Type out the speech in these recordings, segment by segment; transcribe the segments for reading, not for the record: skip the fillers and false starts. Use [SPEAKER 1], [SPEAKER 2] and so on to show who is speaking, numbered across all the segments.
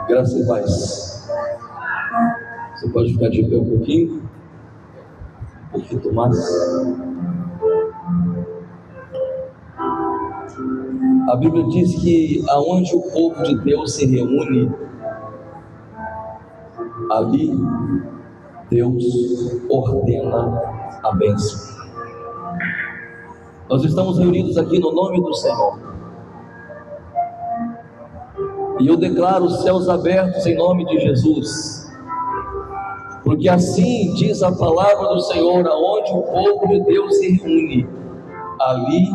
[SPEAKER 1] Graça e paz. Você pode ficar de pé um pouquinho mais. A Bíblia diz que aonde o povo de Deus se reúne, ali Deus ordena a bênção. Nós estamos reunidos aqui no nome do Senhor, e eu declaro os céus abertos em nome de Jesus, porque assim diz a palavra do Senhor: aonde o povo de Deus se reúne, ali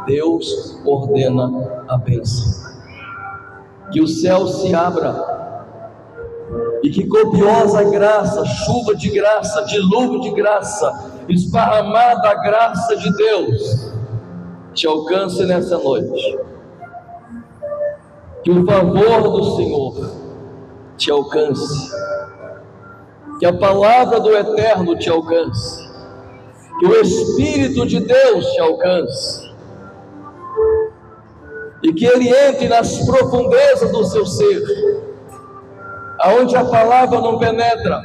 [SPEAKER 1] Deus ordena a bênção. Que o céu se abra e que copiosa graça, chuva de graça, dilúvio de graça, esparramada graça de Deus te alcance nessa noite. Que o favor do Senhor te alcance, que a palavra do Eterno te alcance, que o Espírito de Deus te alcance, e que Ele entre nas profundezas do seu ser, aonde a palavra não penetra,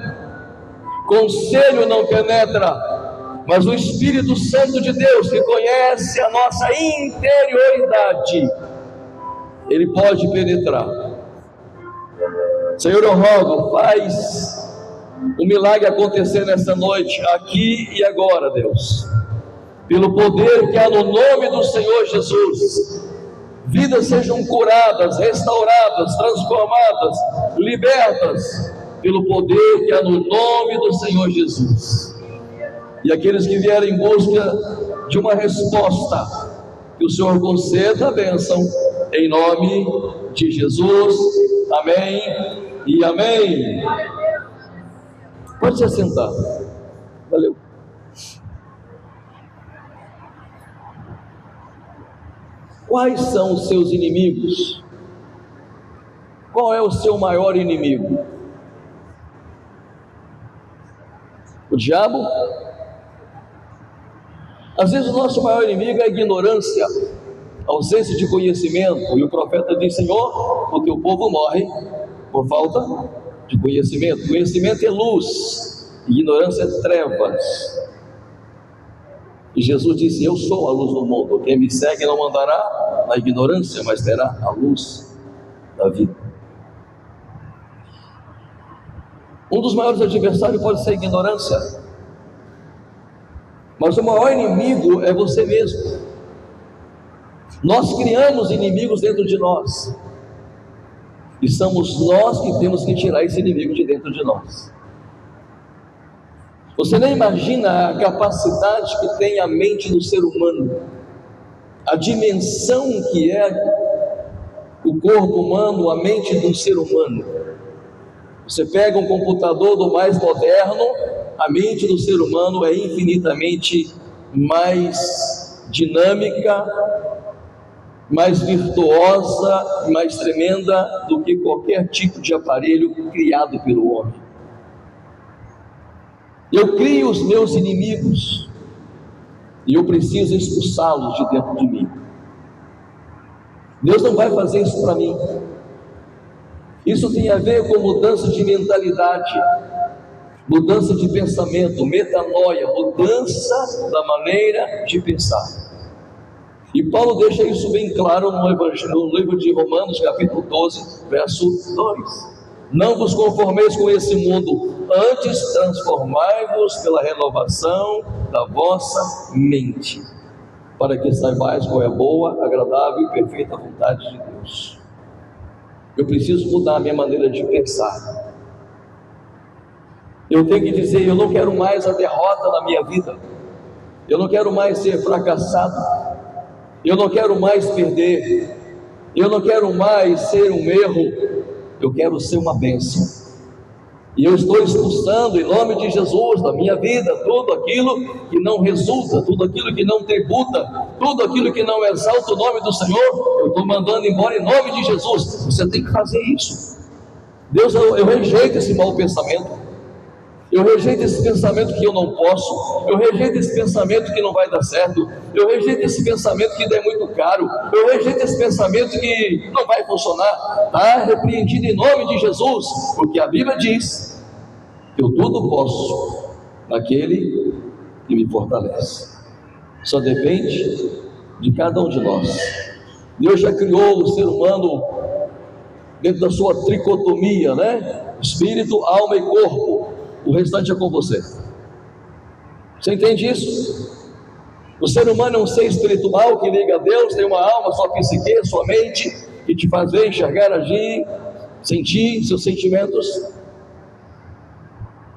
[SPEAKER 1] conselho não penetra, mas o Espírito Santo de Deus, que conhece a nossa interioridade, Ele pode penetrar. Senhor, eu rogo, faz o milagre acontecer nessa noite, aqui e agora, Deus, pelo poder que há no nome do Senhor Jesus. Vidas sejam curadas, restauradas, transformadas, libertas, pelo poder que há no nome do Senhor Jesus. E aqueles que vierem em busca de uma resposta, que o Senhor conceda a bênção, em nome de Jesus. Amém e amém. Pode se assentar. Valeu. Quais são os seus inimigos? Qual é o seu maior inimigo? O diabo? Às vezes o nosso maior inimigo é a ignorância, a ausência de conhecimento. E o profeta diz: Senhor, o teu povo morre por falta de conhecimento. Conhecimento é luz, ignorância é trevas. E Jesus disse: eu sou a luz do mundo, quem me segue não andará na ignorância, mas terá a luz da vida. Um dos maiores adversários pode ser a ignorância, mas o maior inimigo é você mesmo. Nós criamos inimigos dentro de nós, e somos nós que temos que tirar esse inimigo de dentro de nós. Você nem imagina a capacidade que tem a mente do ser humano, a dimensão que é o corpo humano, a mente do ser humano. Você pega um computador do mais moderno, a mente do ser humano é infinitamente mais dinâmica, mais virtuosa, mais tremenda do que qualquer tipo de aparelho criado pelo homem. Eu crio os meus inimigos e eu preciso expulsá-los de dentro de mim. Deus não vai fazer isso para mim. Isso tem a ver com mudança de mentalidade, mudança de pensamento, metanoia, mudança da maneira de pensar. E Paulo deixa isso bem claro no livro de Romanos, capítulo 12, verso 2. Não vos conformeis com esse mundo, antes transformai-vos pela renovação da vossa mente, para que saibais qual é a boa, agradável e perfeita vontade de Deus. Eu preciso mudar a minha maneira de pensar. Eu tenho que dizer: eu não quero mais a derrota na minha vida, eu não quero mais ser fracassado, eu não quero mais perder, eu não quero mais ser um erro, eu quero ser uma bênção. E eu estou expulsando em nome de Jesus da minha vida tudo aquilo que não resulta, tudo aquilo que não tributa, tudo aquilo que não exalta o nome do Senhor. Eu estou mandando embora em nome de Jesus. Você tem que fazer isso. Deus, eu rejeito esse mau pensamento. Eu rejeito esse pensamento que eu não posso. Eu rejeito esse pensamento que não vai dar certo. Eu rejeito esse pensamento que é muito caro. Eu rejeito esse pensamento que não vai funcionar. Está repreendido em nome de Jesus, porque a Bíblia diz que eu tudo posso naquele que me fortalece. Só depende de cada um de nós. Deus já criou o ser humano dentro da sua tricotomia, né? Espírito, alma e corpo. O restante é com você. Você entende isso? O ser humano é um ser espiritual que liga a Deus, tem uma alma, sua psique, sua mente, que te faz ver, enxergar, agir, sentir seus sentimentos,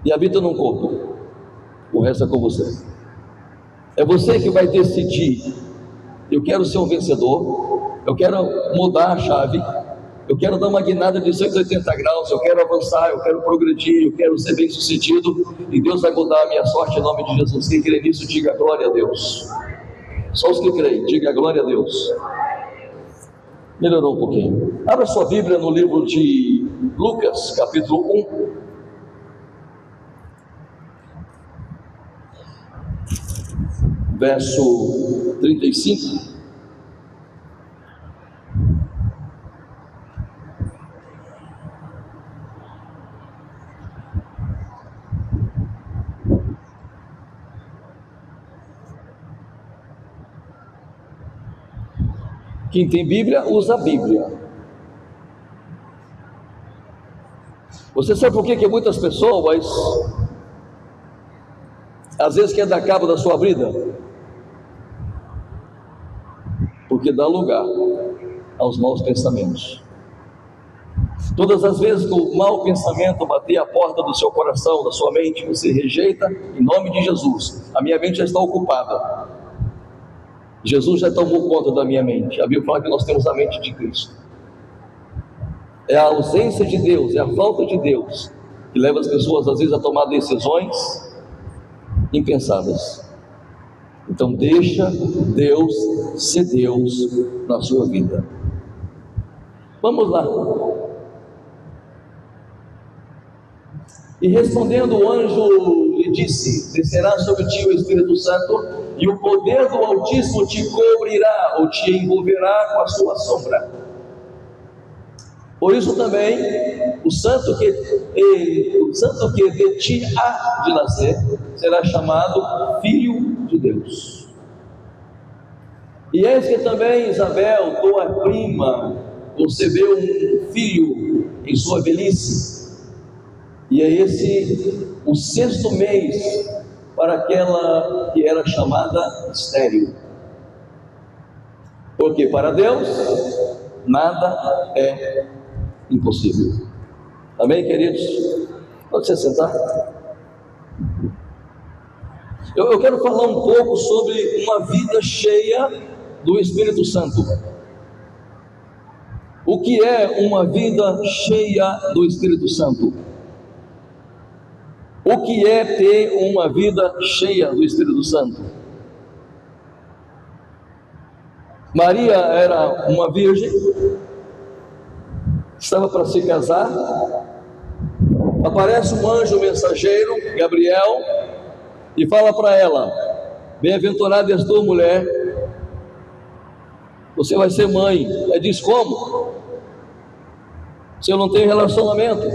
[SPEAKER 1] e habita num corpo. O resto é com você. É você que vai decidir. Eu quero ser um vencedor, eu quero mudar a chave, eu quero dar uma guinada de 180 graus, eu quero avançar, eu quero progredir, eu quero ser bem sucedido, e Deus vai mudar a minha sorte em nome de Jesus. Quem crê nisso, diga glória a Deus. Só os que creem, diga glória a Deus. Melhorou um pouquinho. Abra sua Bíblia no livro de Lucas, capítulo 1. Verso 35. Quem tem Bíblia, usa a Bíblia. Você sabe por que muitas pessoas às vezes quer dar cabo da sua vida? Porque dá lugar aos maus pensamentos. Todas as vezes que o mau pensamento bater a porta do seu coração, da sua mente, você rejeita em nome de Jesus. A minha mente já está ocupada. Jesus já tomou conta da minha mente. A Bíblia fala que nós temos a mente de Cristo. É a ausência de Deus, é a falta de Deus que leva as pessoas às vezes a tomar decisões impensadas. Então deixa Deus ser Deus na sua vida. Vamos lá. E respondendo o anjo lhe disse: descerá sobre ti o Espírito Santo, e o poder do Altíssimo te cobrirá ou te envolverá com a sua sombra. Por isso também o santo que de ti há de nascer será chamado Filho de Deus. E eis que também Isabel, tua prima, concebeu um filho em sua velhice, e é esse o 6º mês para aquela que era chamada estéril. Porque para Deus nada é impossível. Amém, queridos? Pode se sentar. Eu quero falar um pouco sobre uma vida cheia do Espírito Santo. O que é uma vida cheia do Espírito Santo? O que é ter uma vida cheia do Espírito Santo? Maria era uma virgem, estava para se casar. Aparece um anjo mensageiro, Gabriel, e fala para ela: bem-aventurada és tu, mulher, você vai ser mãe. Ela diz: como? Se eu não tenho relacionamento,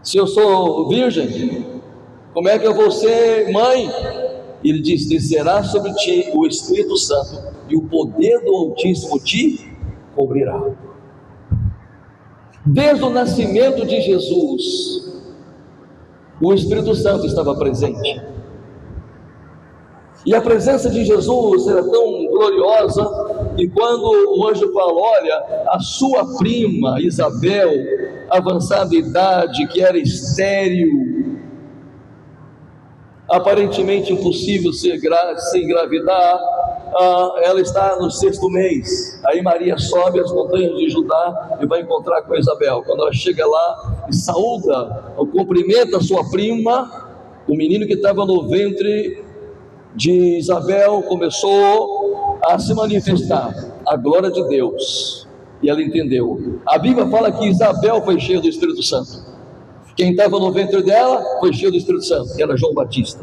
[SPEAKER 1] se eu sou virgem, como é que eu vou ser mãe? Ele diz: descerá sobre ti o Espírito Santo, e o poder do Altíssimo te cobrirá. Desde o nascimento de Jesus, o Espírito Santo estava presente. E a presença de Jesus era tão gloriosa que quando o anjo fala: olha, a sua prima Isabel, avançada idade, que era estéril, aparentemente impossível se engravidar, ela está no 6º mês. Aí Maria sobe as montanhas de Judá e vai encontrar com Isabel. Quando ela chega lá, e saúda, cumprimenta sua prima. O menino que estava no ventre de Isabel começou a se manifestar a glória de Deus, e ela entendeu. A Bíblia fala que Isabel foi cheia do Espírito Santo. Quem estava no ventre dela foi cheio do Espírito Santo, que era João Batista.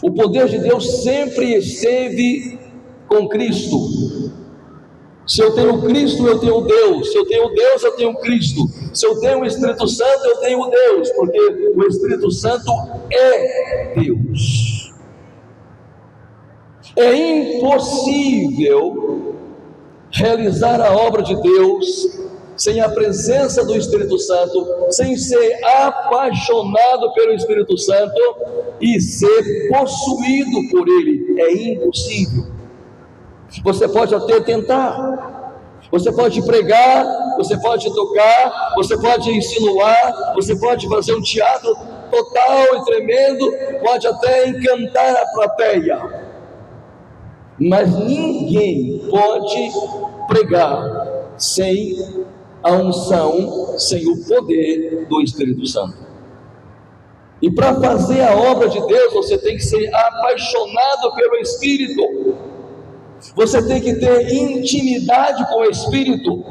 [SPEAKER 1] O poder de Deus sempre esteve com Cristo. Se eu tenho Cristo, eu tenho Deus. Se eu tenho Deus, eu tenho Cristo. Se eu tenho o Espírito Santo, eu tenho Deus, porque o Espírito Santo é Deus. É impossível realizar a obra de Deus sem a presença do Espírito Santo, sem ser apaixonado pelo Espírito Santo e ser possuído por Ele. É impossível. Você pode até tentar, você pode pregar, você pode tocar, você pode insinuar, você pode fazer um teatro total e tremendo, pode até encantar a plateia, mas ninguém pode pregar sem a unção, sem o poder do Espírito Santo. E para fazer a obra de Deus, você tem que ser apaixonado pelo Espírito. Você tem que ter intimidade com o Espírito.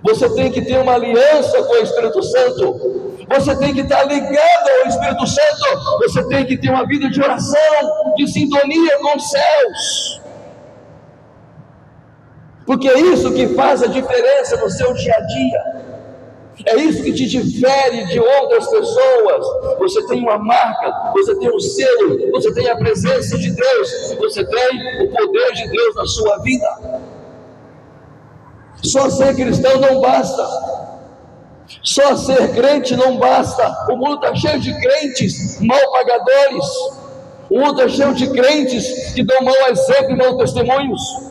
[SPEAKER 1] Você tem que ter uma aliança com o Espírito Santo. Você tem que estar ligado ao Espírito Santo. Você tem que ter uma vida de oração, de sintonia com os céus. Porque é isso que faz a diferença no seu dia a dia. É isso que te difere de outras pessoas. Você tem uma marca, você tem um selo, você tem a presença de Deus, você tem o poder de Deus na sua vida. Só ser cristão não basta. Só ser crente não basta. O mundo está cheio de crentes mal pagadores. O mundo está cheio de crentes que dão mau exemplo e mau testemunhos.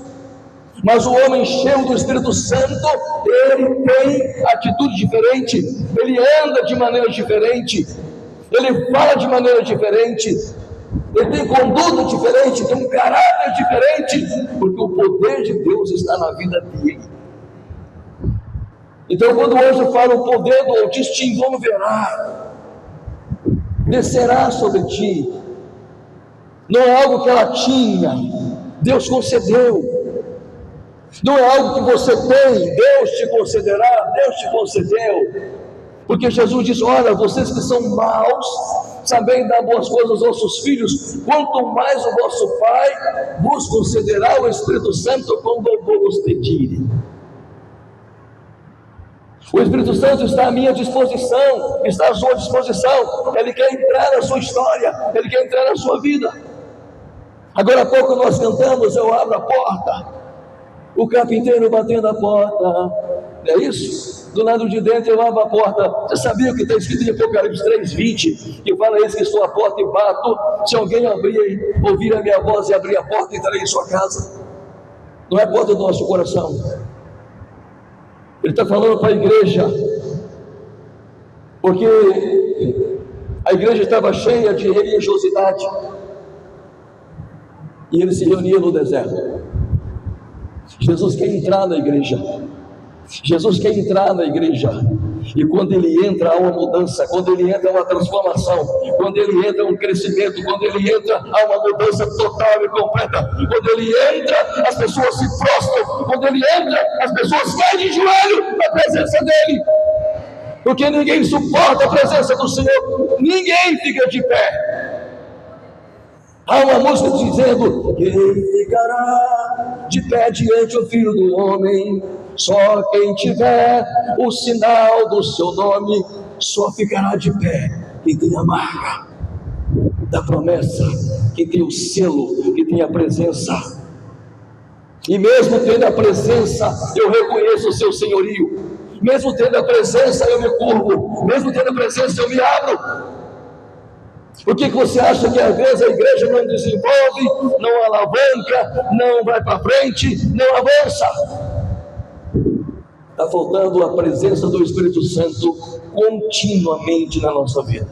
[SPEAKER 1] Mas o homem cheio do Espírito Santo, ele tem atitude diferente, ele anda de maneira diferente, ele fala de maneira diferente, ele tem conduta diferente, tem um caráter diferente, porque o poder de Deus está na vida dele. Então, quando o anjo fala, o poder do Altíssimo te envolverá, descerá sobre ti. Não é algo que ela tinha, Deus concedeu. Não é algo que você tem, Deus te concederá, Deus te concedeu. Porque Jesus diz: olha, vocês que são maus, sabem dar boas coisas aos vossos filhos, quanto mais o vosso Pai vos concederá o Espírito Santo quando vos pedirem. O Espírito Santo está à minha disposição, está à sua disposição. Ele quer entrar na sua história, Ele quer entrar na sua vida. Agora há pouco nós cantamos: eu abro a porta, o carpinteiro batendo a porta, não é isso? Do lado de dentro eu abro a porta. Você sabia o que está escrito em Apocalipse 3:20, que fala: eis que estou à porta e bato, se alguém ouvir a minha voz e abrir a porta, entrarei em sua casa. Não é a porta do nosso coração. Ele está falando para a igreja, porque a igreja estava cheia de religiosidade, e ele se reunia no deserto. Jesus quer entrar na igreja. Jesus quer entrar na igreja. E quando ele entra, há uma mudança. Quando ele entra, há uma transformação. Quando ele entra, há um crescimento. Quando ele entra, há uma mudança total e completa. Quando ele entra, as pessoas se prostram. Quando ele entra, as pessoas caem de joelho na presença dele. Porque ninguém suporta a presença do Senhor. Ninguém fica de pé. Há uma música dizendo: quem ficará de pé diante do Filho do Homem? Só quem tiver o sinal do seu nome, só ficará de pé quem tem a marca da promessa, quem tem o selo, quem tem a presença. E mesmo tendo a presença, eu reconheço o seu senhorio. Mesmo tendo a presença, eu me curvo. Mesmo tendo a presença, eu me abro. Por que você acha que às vezes a igreja não desenvolve, não alavanca, não vai para frente, não avança? Está faltando a presença do Espírito Santo continuamente na nossa vida.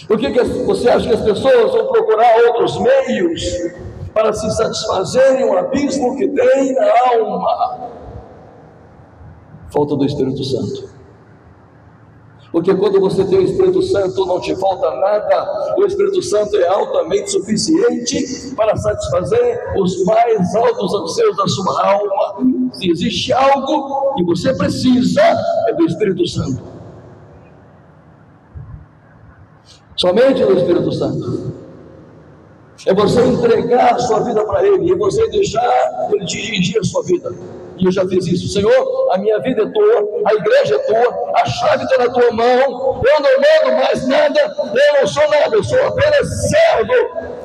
[SPEAKER 1] Por que você acha que as pessoas vão procurar outros meios para se satisfazerem o abismo que tem na alma? Falta do Espírito Santo. Porque quando você tem o Espírito Santo, não te falta nada. O Espírito Santo é altamente suficiente para satisfazer os mais altos anseios da sua alma. Se existe algo que você precisa, é do Espírito Santo. Somente do Espírito Santo. É você entregar a sua vida para Ele, é você deixar Ele dirigir a sua vida. E eu já fiz isso. Senhor, a minha vida é tua, a igreja é tua, a chave está na tua mão, eu não mando mais nada, eu não sou nada, eu sou apenas servo,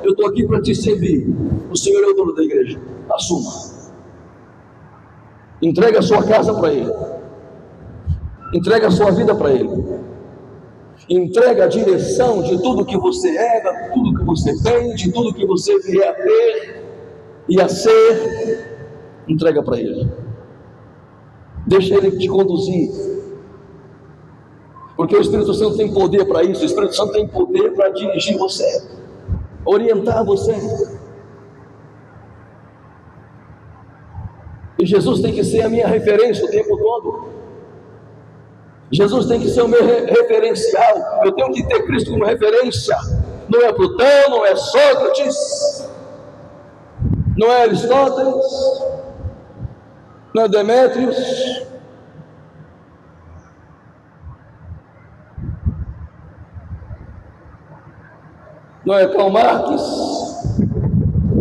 [SPEAKER 1] eu estou aqui para te servir. O Senhor é o dono da igreja, assuma. Entrega a sua casa para Ele, entrega a sua vida para Ele, entrega a direção de tudo que você é, de tudo que você tem, de tudo que você vier a ter e a ser. Entrega para Ele, deixa Ele te conduzir, porque o Espírito Santo tem poder para isso. O Espírito Santo tem poder para dirigir você, orientar você. E Jesus tem que ser a minha referência o tempo todo. Jesus tem que ser o meu referencial. Eu tenho que ter Cristo como referência. Não é Plutão, não é Sócrates, não é Aristóteles, não é Demétrios, não é Karl Marx.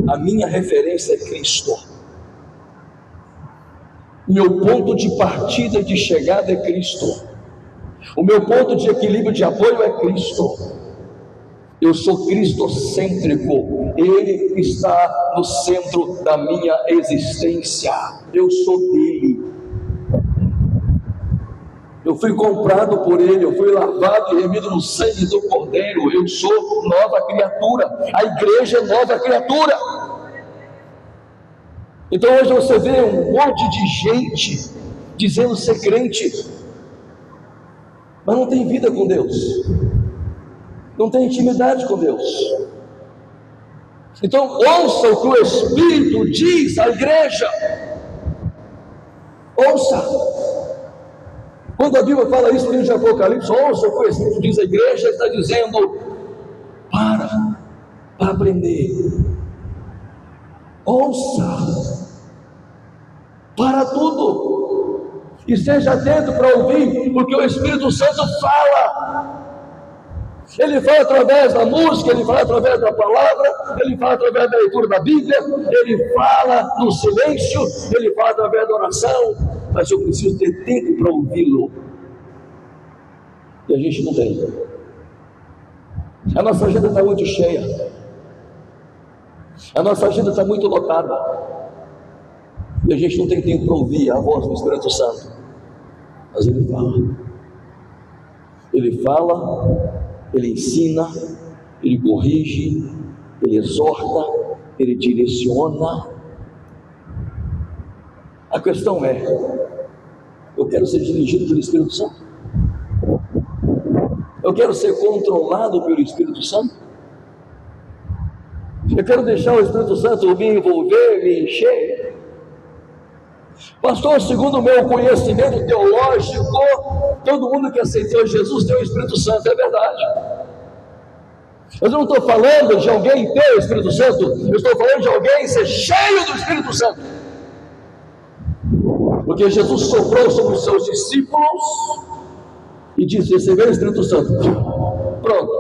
[SPEAKER 1] A minha referência é Cristo. Meu ponto de partida e de chegada é Cristo. O meu ponto de equilíbrio, de apoio é Cristo. Eu sou cristocêntrico. Ele está no centro da minha existência. Eu sou dele. Eu fui comprado por ele, eu fui lavado e remido no sangue do Cordeiro. Eu sou nova criatura. A igreja é nova criatura. Então hoje você vê um monte de gente dizendo ser crente, mas não tem vida com Deus, não tem intimidade com Deus. Então ouça o que o Espírito diz à igreja. Ouça. Quando a Bíblia fala isso no livro de Apocalipse, ouça o que o Espírito diz à igreja. Está dizendo: para aprender. Ouça, para tudo, e esteja atento para ouvir, porque o Espírito Santo fala. Ele fala através da música, ele fala através da palavra, ele fala através da leitura da Bíblia, ele fala no silêncio, ele fala através da oração, mas eu preciso ter tempo para ouvi-lo, e a gente não tem. A nossa agenda está muito cheia, a nossa agenda está muito lotada, e a gente não tem tempo para ouvir a voz do Espírito Santo. Mas ele fala, ele ensina, ele corrige, ele exorta, ele direciona. A questão é: eu quero ser dirigido pelo Espírito Santo? Eu quero ser controlado pelo Espírito Santo? Eu quero deixar o Espírito Santo me envolver, me encher? Pastor, segundo o meu conhecimento teológico, todo mundo que aceitou Jesus tem o Espírito Santo. É verdade. Mas eu não estou falando de alguém ter o Espírito Santo, eu estou falando de alguém ser cheio do Espírito Santo. Porque Jesus soprou sobre os seus discípulos e disse: receberam o Espírito Santo. Pronto.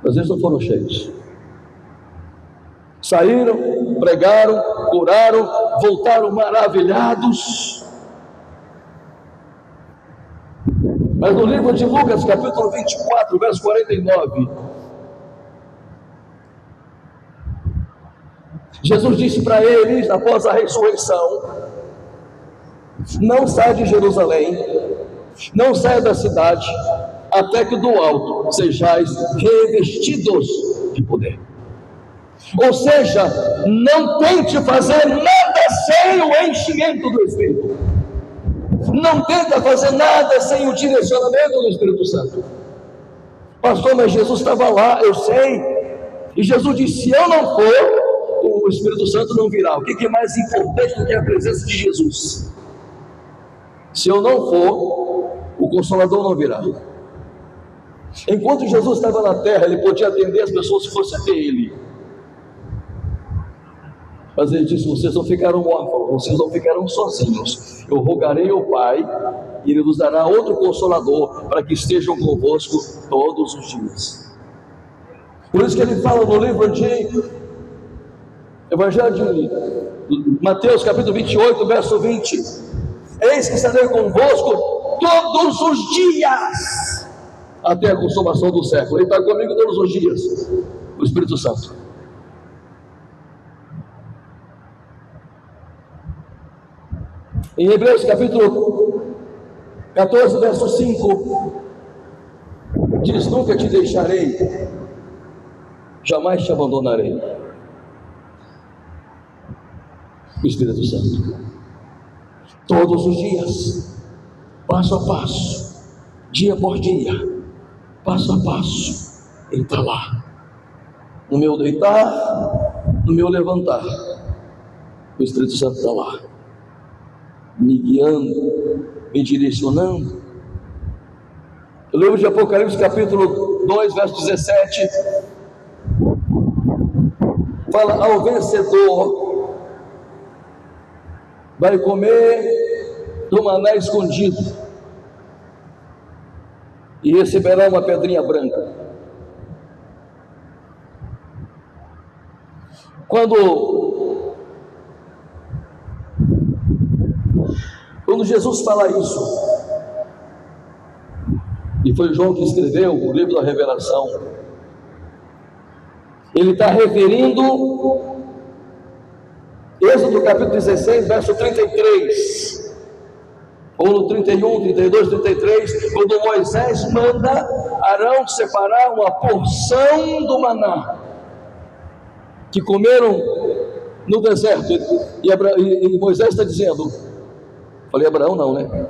[SPEAKER 1] Mas eles não foram cheios. Saíram, pregaram, curaram, voltaram maravilhados. Mas no livro de Lucas, capítulo 24, verso 49, Jesus disse para eles, após a ressurreição: não saia de Jerusalém, não saia da cidade, até que do alto sejais revestidos de poder. Ou seja, não tente fazer nada sem o enchimento do Espírito. Não tenta fazer nada sem o direcionamento do Espírito Santo. Pastor, mas Jesus estava lá, eu sei. E Jesus disse: se eu não for, o Espírito Santo não virá. O que é mais importante do que a presença de Jesus? Se eu não for, o Consolador não virá. Enquanto Jesus estava na terra, ele podia atender as pessoas se fosse até ele. Mas ele disse: vocês não ficarão órfãos, vocês não ficarão sozinhos. Eu rogarei ao Pai, e Ele nos dará outro Consolador, para que estejam convosco todos os dias. Por isso que ele fala no livro de Evangelho de Mateus, capítulo 28, verso 20: eis que estarei convosco todos os dias, até a consumação do século. Ele está comigo todos os dias, o Espírito Santo. Em Hebreus capítulo 14, verso 5, diz: nunca te deixarei, jamais te abandonarei. O Espírito Santo, todos os dias, passo a passo, dia por dia, passo a passo, Ele está lá, no meu deitar, no meu levantar. O Espírito Santo está lá, me guiando, me direcionando. O livro de Apocalipse, capítulo 2, verso 17, fala: ao vencedor vai comer do maná escondido e receberá uma pedrinha branca. Quando Jesus fala isso, e foi João que escreveu o livro da Revelação, ele está referindo Êxodo capítulo 16, verso 33, ou no 31, 32, 33, quando Moisés manda Arão separar uma porção do maná que comeram no deserto, e Moisés está dizendo, falei Abraão não, né?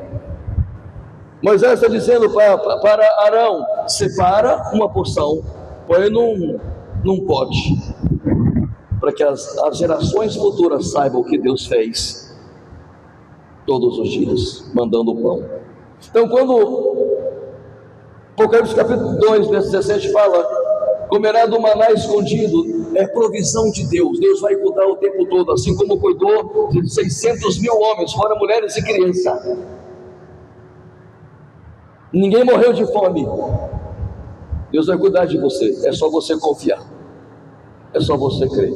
[SPEAKER 1] Moisés está dizendo para Arão: separa uma porção, põe num pote, para que as gerações futuras saibam o que Deus fez todos os dias, mandando o pão. Então, quando Apocalipse capítulo 2, verso 17 fala: comerá do maná escondido, é provisão de Deus. Deus vai cuidar o tempo todo, assim como cuidou de 600 mil homens, fora mulheres e crianças. Ninguém morreu de fome. Deus vai cuidar de você, é só você confiar, é só você crer.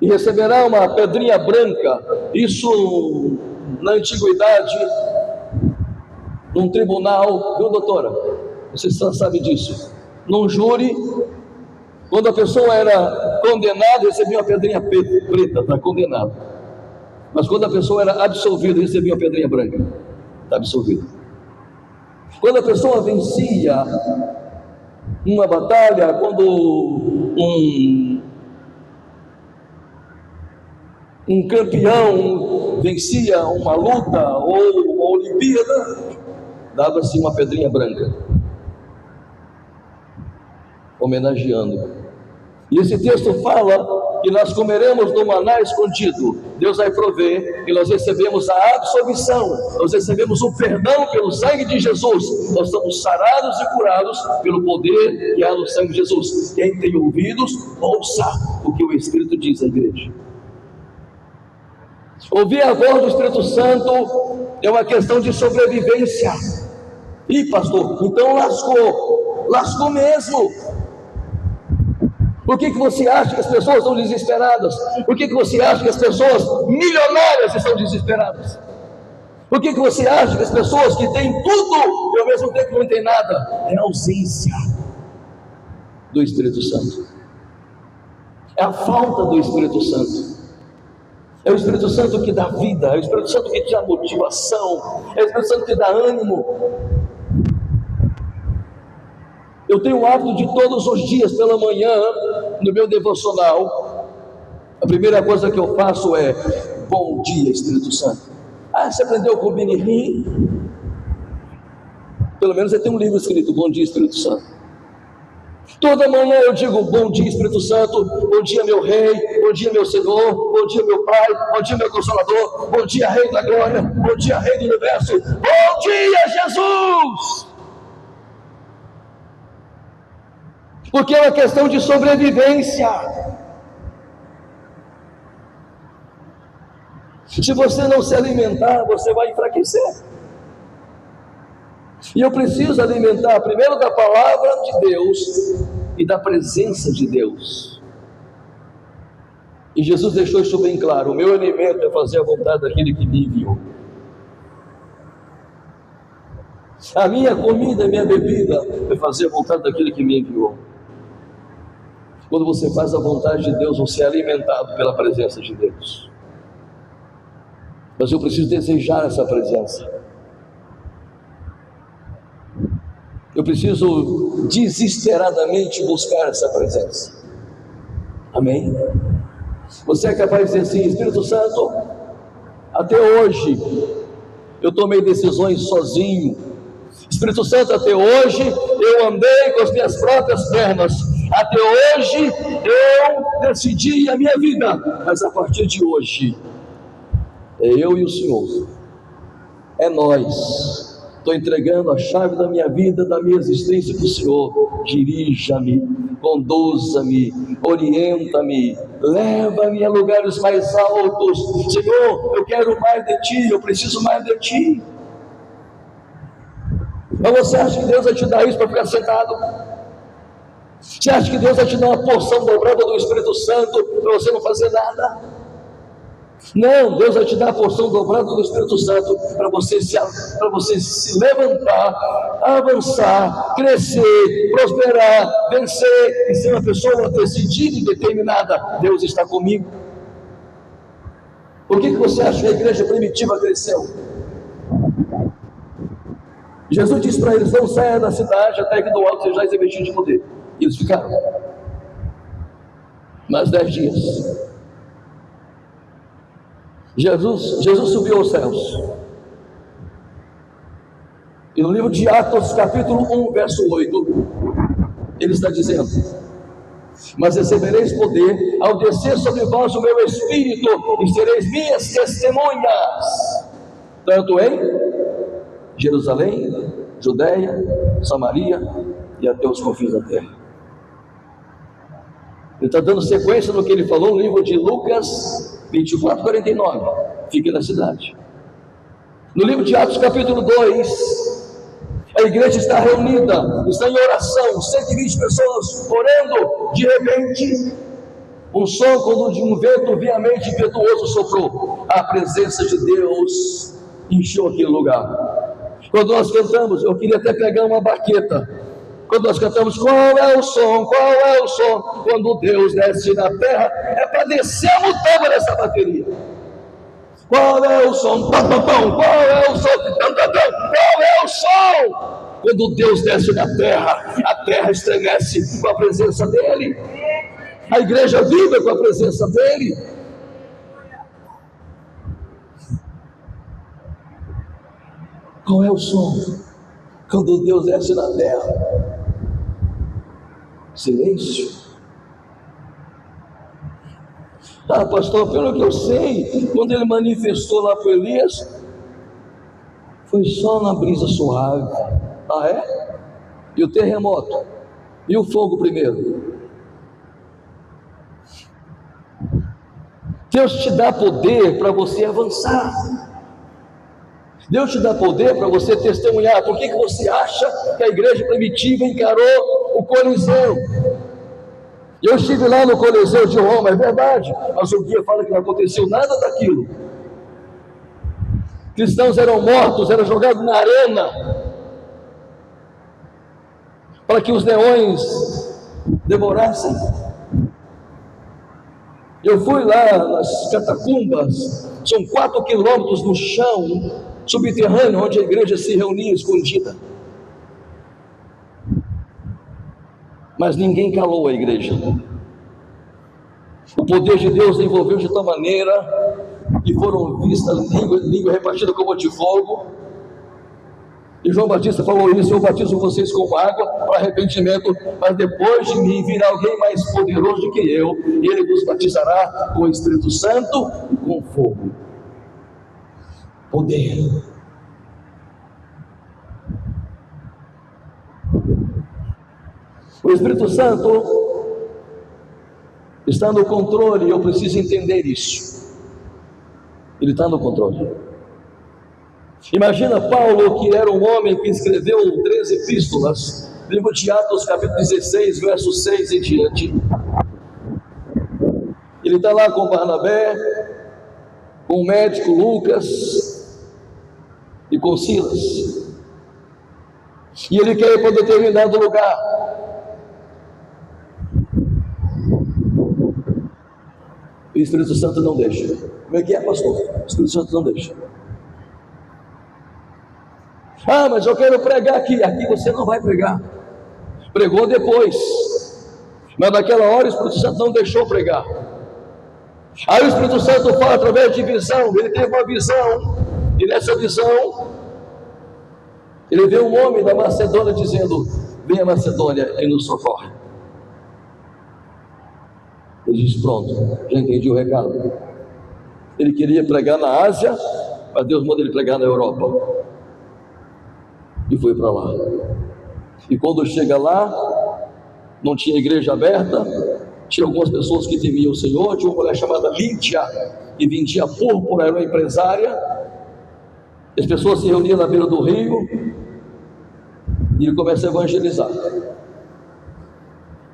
[SPEAKER 1] E receberá uma pedrinha branca. Isso na antiguidade, num tribunal, viu, doutora? Você sabe disso. Num júri, quando a pessoa era condenada, recebia uma pedrinha preta, está condenado. Mas quando a pessoa era absolvida, recebia uma pedrinha branca, está absolvido. Quando a pessoa vencia uma batalha, quando um campeão vencia uma luta ou uma Olimpíada, dava-se uma pedrinha branca, homenageando. E esse texto fala que nós comeremos do maná escondido. Deus vai prover, e nós recebemos a absolvição, nós recebemos o perdão pelo sangue de Jesus. Nós somos sarados e curados pelo poder que há no sangue de Jesus. Quem tem ouvidos, ouça o que o Espírito diz à igreja. Ouvir a voz do Espírito Santo é uma questão de sobrevivência. Ih, pastor, então lascou mesmo. Por que você acha que as pessoas estão desesperadas? Por que você acha que as pessoas milionárias estão desesperadas? Por que você acha que as pessoas que têm tudo e ao mesmo tempo não têm nada? É a ausência do Espírito Santo, é a falta do Espírito Santo. É o Espírito Santo que dá vida, é o Espírito Santo que dá motivação, é o Espírito Santo que dá ânimo. Eu tenho o hábito de todos os dias pela manhã, no meu devocional, a primeira coisa que eu faço é: bom dia, Espírito Santo. Ah, você aprendeu com o Benihim? Pelo menos ele tem um livro escrito: Bom dia, Espírito Santo. Toda manhã eu digo: bom dia, Espírito Santo, bom dia, meu Rei, bom dia, meu Senhor, bom dia, meu Pai, bom dia, meu Consolador, bom dia, Rei da Glória, bom dia, Rei do Universo, bom dia, Jesus! Porque é uma questão de sobrevivência. Se você não se alimentar, você vai enfraquecer. E eu preciso alimentar primeiro da palavra de Deus e da presença de Deus. E Jesus deixou isso bem claro: o meu alimento é fazer a vontade daquele que me enviou. A minha comida, a minha bebida é fazer a vontade daquele que me enviou. Quando você faz a vontade de Deus, você é alimentado pela presença de Deus. Mas eu preciso desejar essa presença. Eu preciso desesperadamente buscar essa presença. Amém? Você é capaz de dizer assim: Espírito Santo, até hoje eu tomei decisões sozinho. Espírito Santo, até hoje eu andei com as minhas próprias pernas. Até hoje eu decidi a minha vida. Mas a partir de hoje é eu e o Senhor. É nós. Estou entregando a chave da minha vida, da minha existência para o Senhor. Dirija-me, conduza-me, orienta-me, leva-me a lugares mais altos. Senhor, eu quero mais de Ti, eu preciso mais de Ti. Mas você acha que Deus vai te dar isso para ficar sentado? Você acha que Deus vai te dar uma porção dobrada do Espírito Santo para você não fazer nada? Não, Deus vai te dar a porção dobrada do Espírito Santo para você se levantar, avançar, crescer, prosperar, vencer e ser uma pessoa decidida e determinada. Deus está comigo. Por que você acha que a igreja primitiva cresceu? Jesus disse para eles: não saia da cidade até que do alto sejais revestidos de poder. E eles ficaram mais 10 dias. Jesus subiu aos céus. E no livro de Atos, capítulo 1, verso 8, ele está dizendo: mas recebereis poder ao descer sobre vós o meu Espírito, e sereis minhas testemunhas, tanto em Jerusalém, Judeia, Samaria e até os confins da terra. Ele está dando sequência no que ele falou no livro de Lucas 24, 49. Fique na cidade. No livro de Atos, capítulo 2, a igreja está reunida, está em oração, 120 pessoas orando. De repente, um som como de um vento veemente impetuoso soprou. A presença de Deus encheu aquele lugar. Quando nós cantamos, eu queria até pegar uma baqueta. Quando nós cantamos: qual é o som, qual é o som? Quando Deus desce na terra, é para descer a mutável dessa bateria. Qual é o som? Pam, pam, pam. Qual é o som? Pam, pam, pam. Qual é o som? Quando Deus desce na terra, a terra estremece com a presença dEle. A igreja vibra com a presença dEle. Qual é o som? Quando Deus desce na terra. Silêncio. Ah, pastor, pelo que eu sei, quando ele manifestou lá para Elias, foi só na brisa suave. Ah, é? E o terremoto? E o fogo primeiro? Deus te dá poder para você avançar. Deus te dá poder para você testemunhar. Por que você acha que a igreja primitiva encarou o Coliseu? Eu estive lá no Coliseu de Roma, é verdade, mas o guia fala que não aconteceu nada daquilo. Cristãos eram mortos, eram jogados na arena, para que os leões devorassem. Eu fui lá nas catacumbas, são 4 quilômetros no chão subterrâneo, onde a igreja se reunia escondida. Mas ninguém calou a igreja. O poder de Deus envolveu de tal maneira que foram vistas língua repartida como de fogo, E João Batista falou isso: eu batizo vocês com água para arrependimento, mas depois de mim virá alguém mais poderoso do que eu, e ele vos batizará com o Espírito Santo e com fogo. Poder. O Espírito Santo está no controle, e eu preciso entender isso. Ele está no controle. Imagina Paulo, que era um homem que escreveu 13 epístolas, livro de Atos, capítulo 16, verso 6 em diante. Ele está lá com Barnabé, com o médico Lucas e com Silas, e ele quer ir para um determinado lugar. O Espírito Santo não deixa. Como é que é, pastor? O Espírito Santo não deixa. Ah, mas eu quero pregar aqui. Aqui você não vai pregar. Pregou depois, mas naquela hora o Espírito Santo não deixou pregar. Aí o Espírito Santo fala através de visão. Ele teve uma visão, e nessa visão ele vê um homem da Macedônia dizendo: vem a Macedônia e nos socorre. Ele diz: pronto, já entendi o recado. Ele queria pregar na Ásia, mas Deus manda ele pregar na Europa. E foi para lá. E quando chega lá, não tinha igreja aberta, tinha algumas pessoas que temiam o Senhor. Tinha uma mulher chamada Lídia, que vendia púrpura, era uma empresária. As pessoas se reuniam na beira do rio, e ele começa a evangelizar.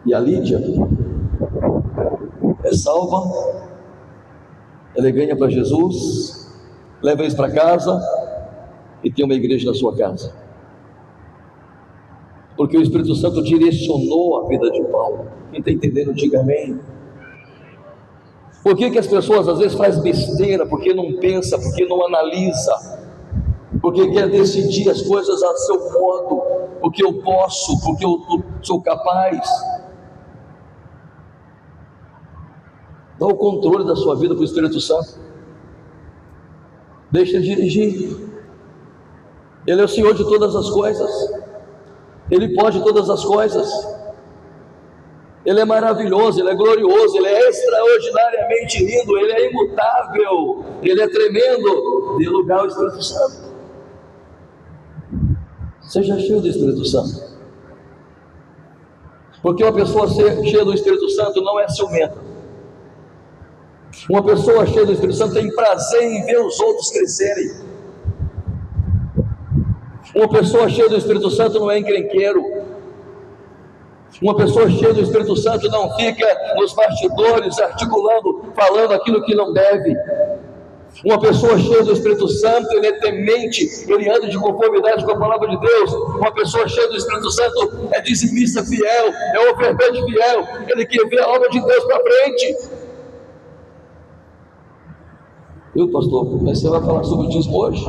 [SPEAKER 1] E a Lídia é salva, ela ganha para Jesus, leva eles para casa e tem uma igreja na sua casa. Porque o Espírito Santo direcionou a vida de Paulo. Quem está entendendo, diga amém. Por que as pessoas às vezes fazem besteira? Porque não pensa, porque não analisa, porque quer decidir as coisas a seu modo, porque eu posso, porque eu sou capaz. Dá o controle da sua vida para o Espírito Santo. Deixa ele dirigir. Ele é o Senhor de todas as coisas. Ele pode todas as coisas. Ele é maravilhoso, Ele é glorioso, Ele é extraordinariamente lindo, Ele é imutável, Ele é tremendo. Dê lugar ao Espírito Santo. Seja cheio do Espírito Santo. Porque uma pessoa cheia do Espírito Santo não é ciumenta. Uma pessoa cheia do Espírito Santo tem prazer em ver os outros crescerem. Uma pessoa cheia do Espírito Santo não é encrenqueiro. Uma pessoa cheia do Espírito Santo não fica nos bastidores articulando, falando aquilo que não deve. Uma pessoa cheia do Espírito Santo, ele é temente, ele anda de conformidade com a palavra de Deus. Uma pessoa cheia do Espírito Santo é dizimista fiel, é ofertante fiel, ele quer ver a obra de Deus para frente. Viu, pastor? Mas você vai falar sobre o dízimo hoje?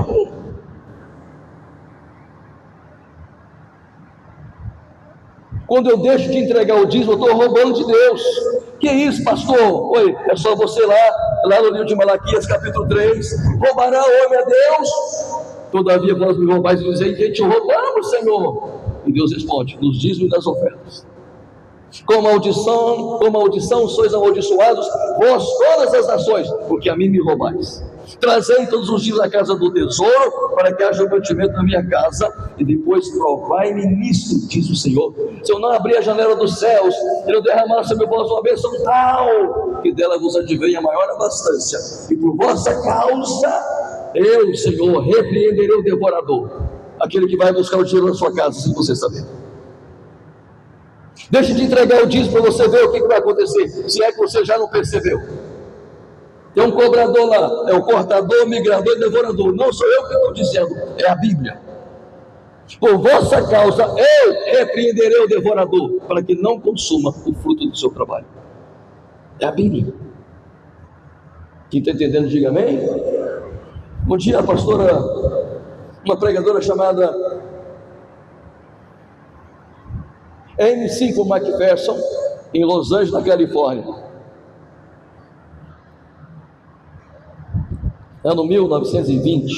[SPEAKER 1] Quando eu deixo de entregar o dízimo, eu estou roubando de Deus. Que isso, pastor? Oi, é só você lá no livro de Malaquias, capítulo 3. Roubará o homem a Deus? Todavia vós me roubais e dizeis: que te roubamos, Senhor. E Deus responde: nos dízimos e nas ofertas. Com maldição sois amaldiçoados, vós todas as nações, porque a mim me roubais. Trazei todos os dias a casa do tesouro, para que haja mantimento na minha casa, e depois provai-me nisto, diz o Senhor, se eu não abrir a janela dos céus, e não derramar sobre vós uma bênção tal, que dela vos advenha maior abastança, e por vossa causa, eu, Senhor, repreenderei o devorador, aquele que vai buscar o dinheiro na sua casa, sem você saber. Deixe de entregar o dízimo para você ver o que vai acontecer, se é que você já não percebeu. Tem um cobrador lá, é o cortador, migrador e devorador. Não sou eu que estou dizendo, é a Bíblia. Por vossa causa eu repreenderei o devorador, para que não consuma o fruto do seu trabalho. É a Bíblia. Quem está entendendo, diga amém. Um dia a pastora, uma pregadora chamada MC McPherson, em Los Angeles, na Califórnia, ano 1920,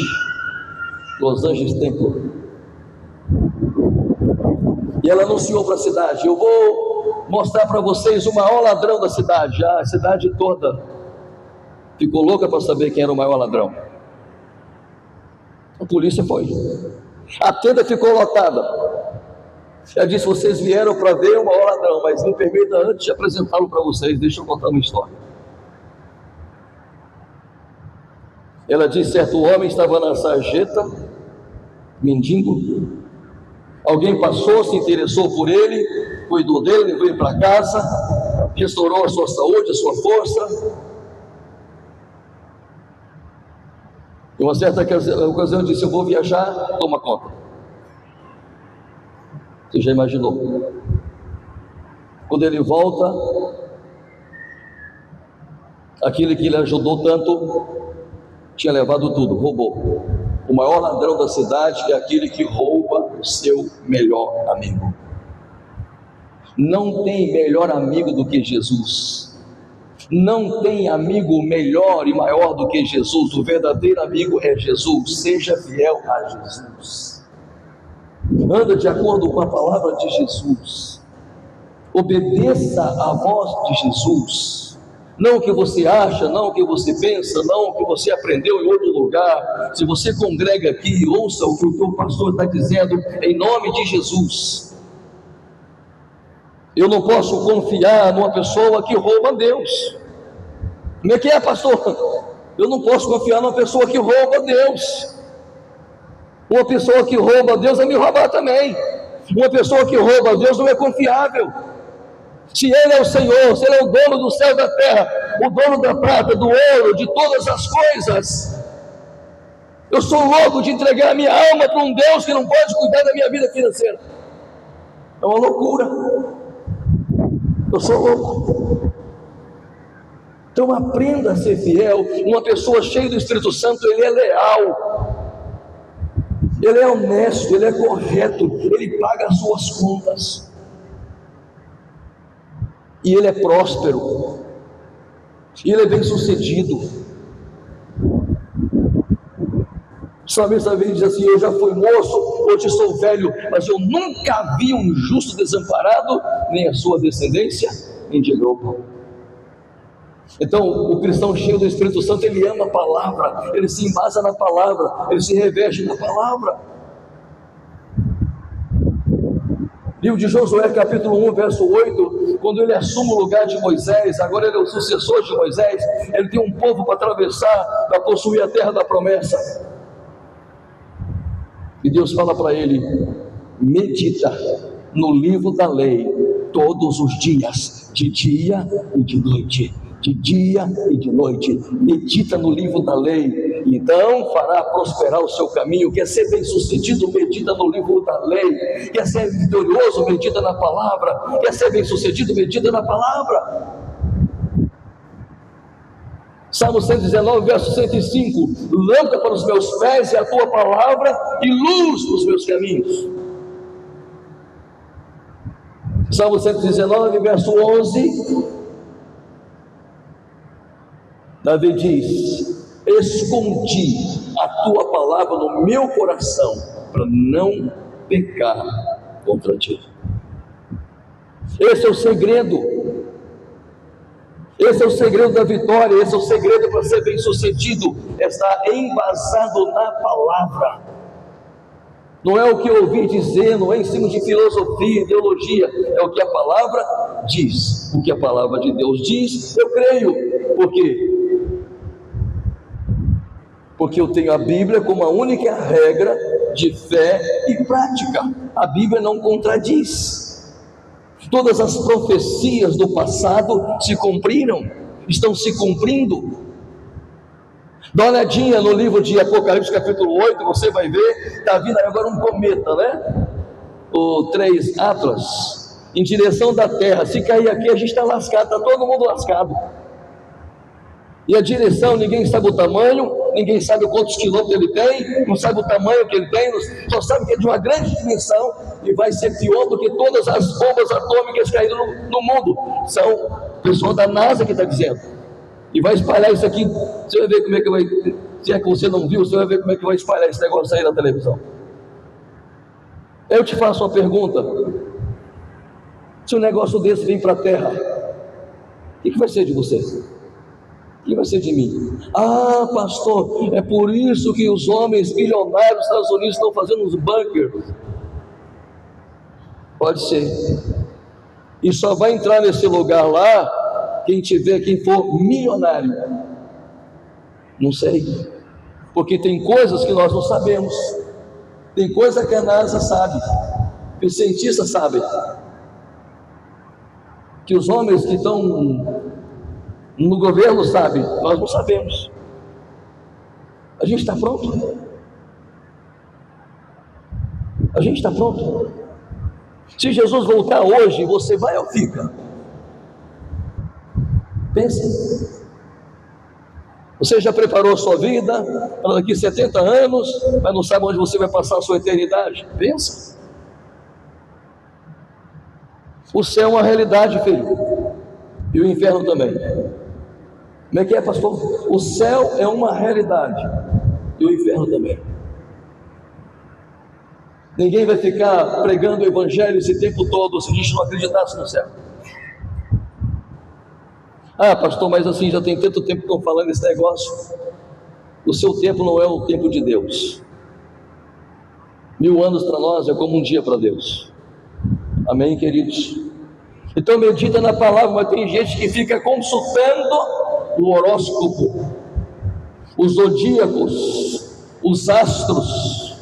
[SPEAKER 1] Los Angeles Temple, E ela anunciou para a cidade: eu vou mostrar para vocês o maior ladrão da cidade. A cidade toda ficou louca para saber quem era o maior ladrão. A polícia foi. A tenda ficou lotada. Ela disse: vocês vieram para ver o maior ladrão, mas me permita, antes de apresentá-lo para vocês, deixa eu contar uma história. Ela disse: certo homem estava na sarjeta, mendigo. Alguém passou, se interessou por ele, cuidou dele, levou ele para casa, restaurou a sua saúde, a sua força. Em uma certa ocasião disse: eu vou viajar, toma conta. Você já imaginou? Quando ele volta, aquele que lhe ajudou tanto tinha levado tudo, roubou. O maior ladrão da cidade é aquele que rouba o seu melhor amigo. Não tem melhor amigo do que Jesus. Não tem amigo melhor e maior do que Jesus. O verdadeiro amigo é Jesus. Seja fiel a Jesus. Anda de acordo com a palavra de Jesus. Obedeça à voz de Jesus. Não o que você acha, não o que você pensa, não o que você aprendeu em outro lugar. Se você congrega aqui, ouça o que o teu pastor está dizendo em nome de Jesus. Eu não posso confiar numa pessoa que rouba a Deus. Como é que é, pastor? Eu não posso confiar numa pessoa que rouba a Deus. Uma pessoa que rouba a Deus vai me roubar também. Uma pessoa que rouba a Deus não é confiável. Se Ele é o Senhor, se Ele é o dono do céu e da terra, o dono da prata, do ouro, de todas as coisas, eu sou louco de entregar a minha alma para um Deus que não pode cuidar da minha vida financeira. É uma loucura. Eu sou louco. Então aprenda a ser fiel. Uma pessoa cheia do Espírito Santo, ele é leal, ele é honesto, ele é correto, ele paga as suas contas. E ele é próspero, e ele é bem sucedido. O salmista vem e diz assim: eu já fui moço, hoje sou velho, mas eu nunca vi um justo desamparado, nem a sua descendência mendigar pão. Então o cristão cheio do Espírito Santo, ele ama a palavra, ele se embasa na palavra, ele se reveste na palavra. Livro de Josué, capítulo 1, verso 8, quando ele assume o lugar de Moisés, agora ele é o sucessor de Moisés, ele tem um povo para atravessar, para possuir a terra da promessa. E Deus fala para ele: medita no livro da lei todos os dias, de dia e de noite. De dia e de noite, medita no livro da lei, então fará prosperar o seu caminho. Quer ser bem sucedido? Medita no livro da lei. Quer ser vitorioso? Medita na palavra. Quer ser bem sucedido? Medita na palavra. Salmo 119, verso 105: lâmpada para os meus pés é a tua palavra e luz para os meus caminhos. Salmo 119, verso 11, Davi diz: escondi a tua palavra no meu coração, para não pecar contra ti. Esse é o segredo. Esse é o segredo da vitória. Esse é o segredo para ser bem sucedido. Está embasado na palavra. Não é o que eu ouvi dizer, não é em cima de filosofia, ideologia. É o que a palavra diz. O que a palavra de Deus diz, eu creio. Por quê? Porque eu tenho a Bíblia como a única regra de fé e prática. A Bíblia não contradiz. Todas as profecias do passado se cumpriram, estão se cumprindo. Dá uma olhadinha no livro de Apocalipse capítulo 8, você vai ver, está vindo agora um cometa, né? O 3 Atlas, em direção da Terra. Se cair aqui, a gente está lascado, está todo mundo lascado. E a direção, ninguém sabe o tamanho, ninguém sabe quantos quilômetros ele tem, não sabe o tamanho que ele tem, só sabe que é de uma grande dimensão e vai ser pior do que todas as bombas atômicas caídas no mundo. São pessoas da NASA que está dizendo. E vai espalhar isso aqui, você vai ver como é que vai, se é que você não viu, você vai ver como é que vai espalhar esse negócio aí na televisão. Eu te faço uma pergunta: Se um negócio desse vem para a terra, o que vai ser de você? O que vai ser de mim? Ah, pastor, é por isso que os homens milionários dos Estados Unidos estão fazendo uns bunkers. Pode ser. E só vai entrar nesse lugar lá quem for milionário. Não sei. Porque tem coisas que nós não sabemos. Tem coisa que a NASA sabe, que os cientistas sabem, que os homens que estão no governo sabem, nós não sabemos. A gente está pronto? A gente está pronto? Se Jesus voltar hoje, você vai ou fica? Pense. Você já preparou a sua vida para daqui 70 anos, mas não sabe onde você vai passar a sua eternidade? Pensa. O céu é uma realidade, filho, e o inferno também. Como é que é, pastor? O céu é uma realidade e o inferno também. Ninguém vai ficar pregando o evangelho esse tempo todo se a gente não acreditasse no céu. Ah, pastor, mas assim, já tem tanto tempo que estão falando esse negócio. O seu tempo não é o tempo de Deus. 1000 anos para nós é como um dia para Deus. Amém, queridos? Então medita na palavra, mas tem gente que fica consultando o horóscopo, os zodíacos, os astros.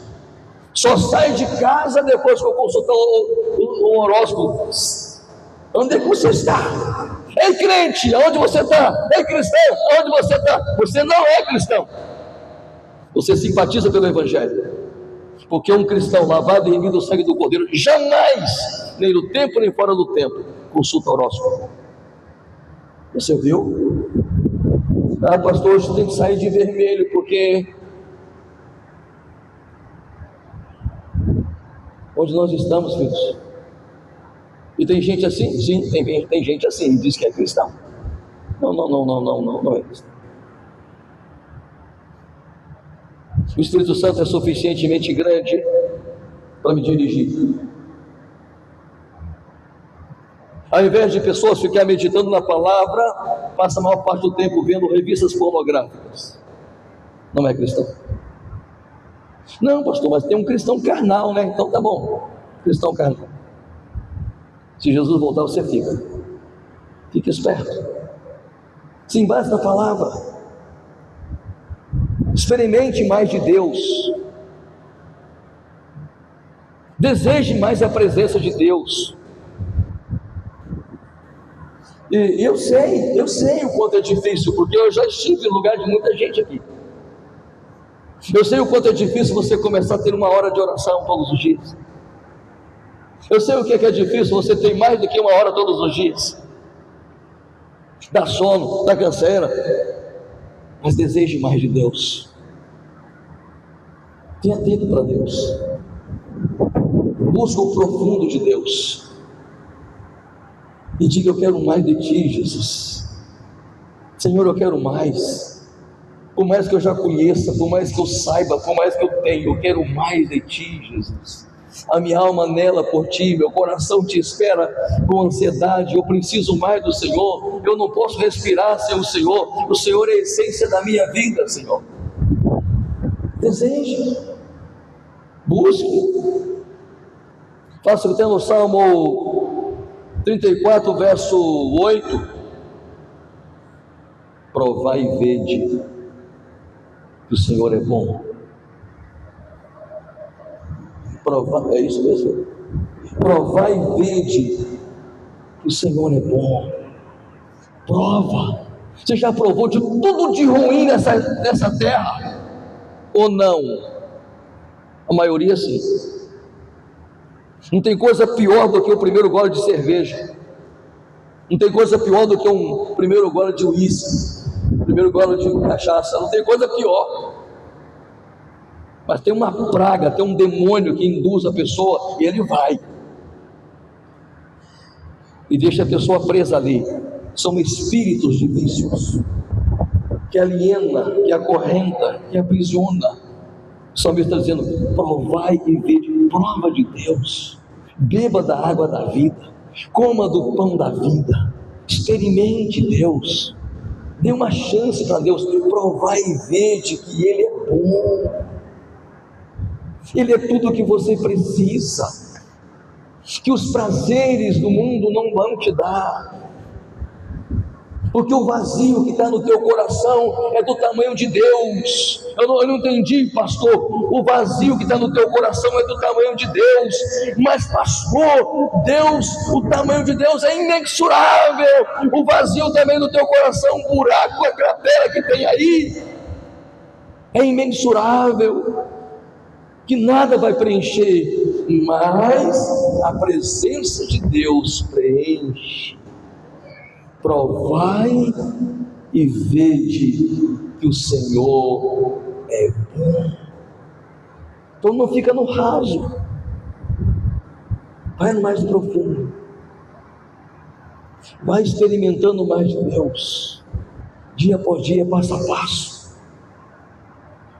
[SPEAKER 1] Só sai de casa depois que eu consultar o horóscopo. Onde é que você está? Ei, crente, aonde você está? Ei, cristão, aonde você está? Você não é cristão. Você simpatiza pelo evangelho, porque um cristão lavado e remido o sangue do Cordeiro jamais, nem no tempo nem fora do tempo, consulta o horóscopo. Você viu? Ah, pastor, hoje tem que sair de vermelho, porque onde nós estamos, filhos? E tem gente assim? Sim, tem gente assim, diz que é cristão. Não é cristão. O Espírito Santo é suficientemente grande para me dirigir. Ao invés de pessoas ficarem meditando na palavra, passa a maior parte do tempo vendo revistas pornográficas. Não é cristão. Não, pastor, mas tem um cristão carnal, né? Então tá bom, cristão carnal. Se Jesus voltar, você fica. Fique esperto. Se embase na palavra. Experimente mais de Deus. Deseje mais a presença de Deus. E eu sei o quanto é difícil, porque eu já estive no lugar de muita gente aqui. Eu sei o quanto é difícil você começar a ter uma hora de oração todos os dias. Eu sei o que é difícil você ter mais do que uma hora todos os dias. Dá sono, dá canseira, mas deseje mais de Deus. Tenha tempo para Deus. Busca o profundo de Deus. E diga: eu quero mais de Ti, Jesus. Senhor, eu quero mais. Por mais que eu já conheça, por mais que eu saiba, por mais que eu tenha, eu quero mais de Ti, Jesus. A minha alma anela por Ti, meu coração Te espera com ansiedade. Eu preciso mais do Senhor. Eu não posso respirar sem o Senhor. O Senhor é a essência da minha vida, Senhor. Deseje, busque. Faça o que tem no Salmo 34, verso 8. Provai e vede que o Senhor é bom. É isso mesmo? Provai e vede que o Senhor é bom. Prova. Você já provou de tudo de ruim nessa terra? Ou não? A maioria sim. Não tem coisa pior do que o primeiro gole de cerveja. Não tem coisa pior do que um primeiro gole de uísque, primeiro gole de cachaça. Não tem coisa pior. Mas tem uma praga, tem um demônio que induz a pessoa e ele vai e deixa a pessoa presa ali. São espíritos de vícios que aliena, que acorrenta, que aprisiona. O salmista está dizendo: provai e vede. Prova de Deus, beba da água da vida, Coma do pão da vida, experimente Deus, dê uma chance para Deus, provar e ver de que Ele é bom, Ele é tudo o que você precisa, que os prazeres do mundo não vão te dar, porque o vazio que está no teu coração é do tamanho de Deus. Eu não entendi, pastor. O vazio que está no teu coração é do tamanho de Deus. Mas, pastor, Deus, o tamanho de Deus é imensurável. O vazio também no teu coração, o buraco, a cratera que tem aí, é imensurável, que nada vai preencher, mas a presença de Deus preenche. Provai e vede que o Senhor é bom. Então não fica no raso, vai no mais profundo, vai experimentando mais de Deus, dia após dia, passo a passo,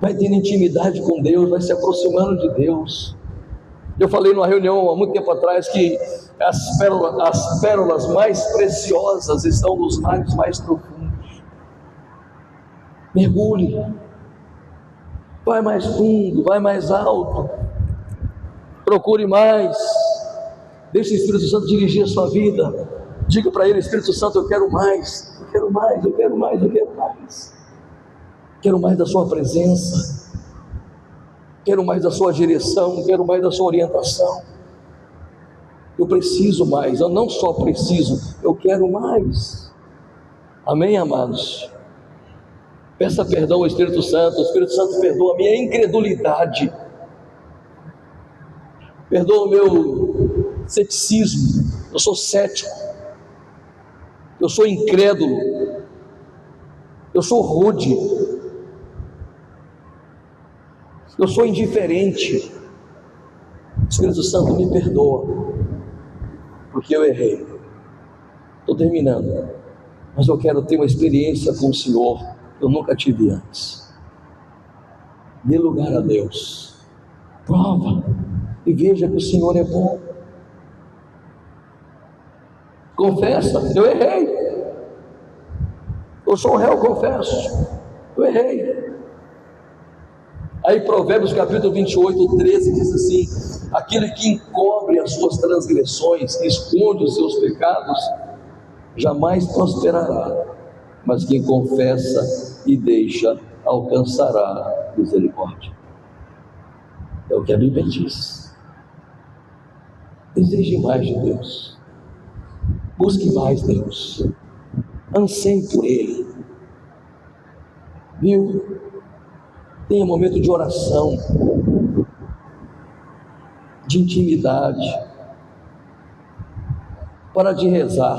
[SPEAKER 1] vai tendo intimidade com Deus, vai se aproximando de Deus. Eu falei numa reunião há muito tempo atrás que as pérolas mais preciosas estão nos mares mais profundos. Mergulhe, vai mais fundo, vai mais alto, procure mais, deixe o Espírito Santo dirigir a sua vida. Diga para ele: Espírito Santo, eu quero mais, eu quero mais, eu quero mais, eu quero mais, quero mais da sua presença, quero mais da sua direção, quero mais da sua orientação. Eu preciso mais, eu não só preciso, eu quero mais. Amém, amados? Peça perdão ao Espírito Santo. O Espírito Santo perdoa a minha incredulidade, perdoa o meu ceticismo. Eu sou cético, eu sou incrédulo, eu sou rude, eu sou indiferente. Espírito Santo, me perdoa, porque eu errei. Estou terminando, mas eu quero ter uma experiência com o Senhor que eu nunca tive antes. Dê lugar a Deus, prova e veja que o Senhor é bom. Confessa: eu errei, eu sou um réu, confesso, eu errei. Aí Provérbios capítulo 28, 13 diz assim: aquele que encobre as suas transgressões, que esconde os seus pecados, jamais prosperará, mas quem confessa e deixa, alcançará misericórdia. É o que a Bíblia diz. Deseje mais de Deus, busque mais Deus, anseie por Ele, viu? Tenha um momento de oração, de intimidade, para de rezar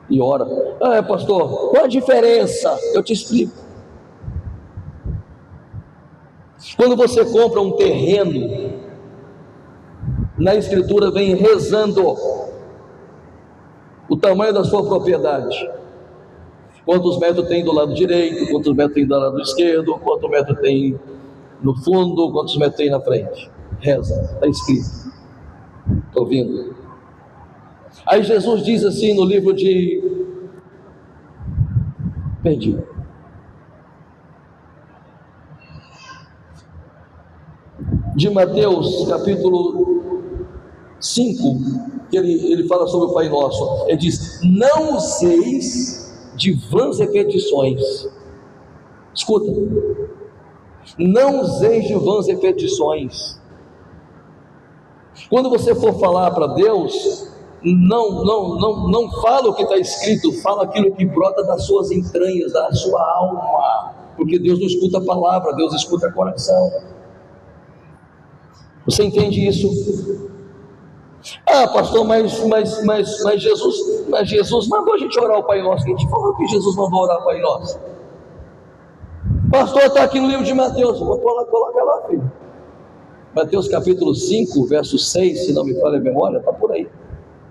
[SPEAKER 1] e ora. Ah, pastor, qual a diferença? Eu te explico. Quando você compra um terreno, na escritura vem rezando o tamanho da sua propriedade. Quantos metros tem do lado direito, quantos metros tem do lado esquerdo, quantos metros tem no fundo, quantos metros tem na frente. Reza, está escrito. Estou ouvindo. Aí Jesus diz assim no livro de Mateus, capítulo 5, que ele fala sobre o Pai Nosso. Ele diz: não useis de vãs repetições. Escuta, não useis de vãs repetições. Quando você for falar para Deus, não fala o que está escrito, fala aquilo que brota das suas entranhas, da sua alma, porque Deus não escuta a palavra, Deus escuta o coração. Você entende isso? Ah, pastor, mas Jesus mandou a gente orar o Pai Nosso. A gente falou que Jesus mandou orar o Pai Nosso. Pastor, está aqui no livro de Mateus. Coloca lá, filho. Mateus capítulo 5, verso 6, se não me falha a memória, está por aí.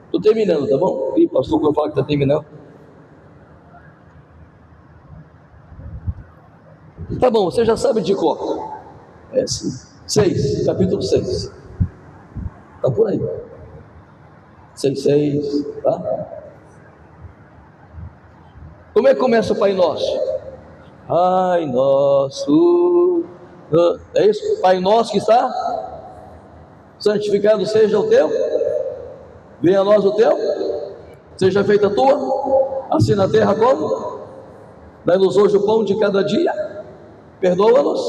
[SPEAKER 1] Estou terminando, tá bom? Ih, pastor, quando eu falo que está terminando. Tá bom, você já sabe de cor. É sim. 6, capítulo 6. Está por aí. 6,6, tá? Como é que começa o Pai Nosso? Pai Nosso, é isso? Pai Nosso que está, santificado seja o teu, venha a nós o teu, seja feita a tua, assim na terra como? Dai-nos hoje o pão de cada dia, perdoa-nos,